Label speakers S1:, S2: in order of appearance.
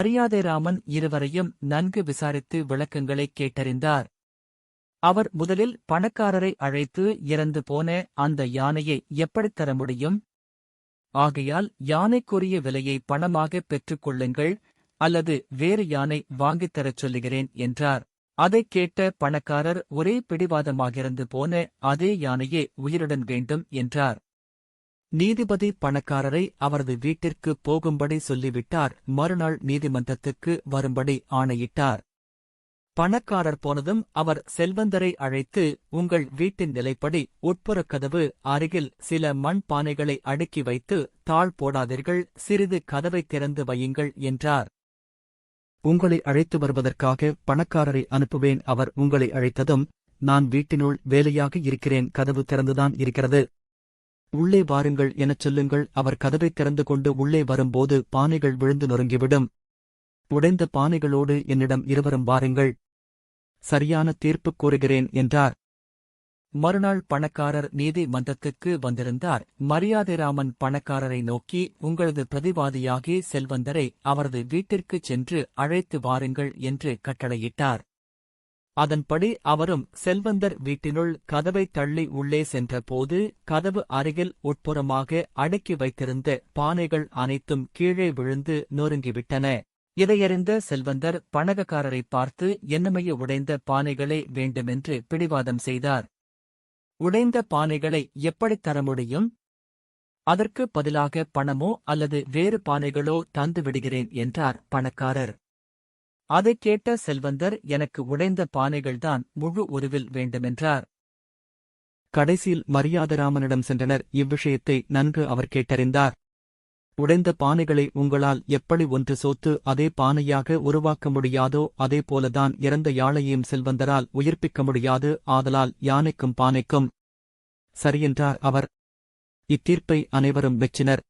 S1: மரியாதைராமன் இருவரையும் நன்கு விசாரித்து விளக்கங்களைக் கேட்டறிந்தார். அவர் முதலில் பணக்காரரை அழைத்து இறந்து போன அந்த யானையை எப்படித் தர முடியும்? ஆகையால் யானைக்குரிய விலையை பணமாகப் பெற்றுக் கொள்ளுங்கள், அல்லது வேறு யானை வாங்கித் தரச் சொல்லுகிறேன் என்றார். அதைக் கேட்ட பணக்காரர் ஒரே பிடிவாதமாகிருந்து போன அதே யானையே உயிருடன் வேண்டும் என்றார். நீதிபதி பணக்காரரை அவரது வீட்டிற்குப் போகும்படி சொல்லிவிட்டார். மறுநாள் நீதிமன்றத்துக்கு வரும்படி ஆணையிட்டார். பணக்காரர் போனதும் அவர் செல்வந்தரை அழைத்து, உங்கள் வீட்டின் நிலைப்படி உட்புறக் கதவு அருகில் சில மண் பானைகளை அடுக்கி வைத்து தாழ் போடாதீர்கள், சிறிது கதவைத் திறந்து வையுங்கள் என்றார். உங்களை அழைத்து வருவதற்காக பணக்காரரை அனுப்புவேன். அவர் உங்களை அழைத்ததும், நான் வீட்டினுள் வேலையாக இருக்கிறேன், கதவு திறந்துதான் இருக்கிறது, உள்ளே வாருங்கள் எனச் சொல்லுங்கள். அவர் கதவைத் திறந்து கொண்டு உள்ளே வரும்போது பானைகள் விழுந்து நொறுங்கிவிடும். உடைந்த பானைகளோடு என்னிடம் இருவரும் வாருங்கள், சரியான தீர்ப்புக் கூறுகிறேன் என்றார். மறுநாள் பணக்காரர் நீதிமன்றத்துக்கு வந்திருந்தார். மரியாதைராமன் பணக்காரரை நோக்கி, உங்களது பிரதிவாதியாகி செல்வந்தரை அவரது வீட்டிற்குச் சென்று அழைத்து வாருங்கள் என்று கட்டளையிட்டார். அதன்படி அவரும் செல்வந்தர் வீட்டினுள் கதவைத் தள்ளி உள்ளே சென்றபோது கதவு அருகில் உட்புறமாக அடுக்கி வைத்திருந்த பானைகள் அனைத்தும் கீழே விழுந்து நொறுங்கிவிட்டன. இதையறிந்த செல்வந்தர் பணக்காரரைப் பார்த்து, என்னமைய உடைந்த பானைகளே வேண்டுமென்று பிடிவாதம் செய்தார். உடைந்த பானைகளை எப்படித் தர முடியும்? அதற்கு பதிலாக பணமோ அல்லது வேறு பானைகளோ தந்து விடுகிறேன் என்றார் பணக்காரர். அதைக் கேட்ட செல்வந்தர், எனக்கு உடைந்த பானைகள்தான் முழு உருவில் வேண்டுமென்றார். கடைசியில் மரியாதைராமனிடம் சென்றனர். இவ்விஷயத்தை நன்கு அவர் கேட்டறிந்தார். உடைந்த பானைகளை உங்களால் எப்படி ஒன்று சோத்து அதே பானையாக உருவாக்க முடியாதோ அதே போலதான் இறந்த யாழையும் செல்வந்தரால் உயிர்ப்பிக்க முடியாது, ஆதலால் யானைக்கும் பானைக்கும் சரியென்றார் அவர். இத்தீர்ப்பை அனைவரும் மெச்சினர்.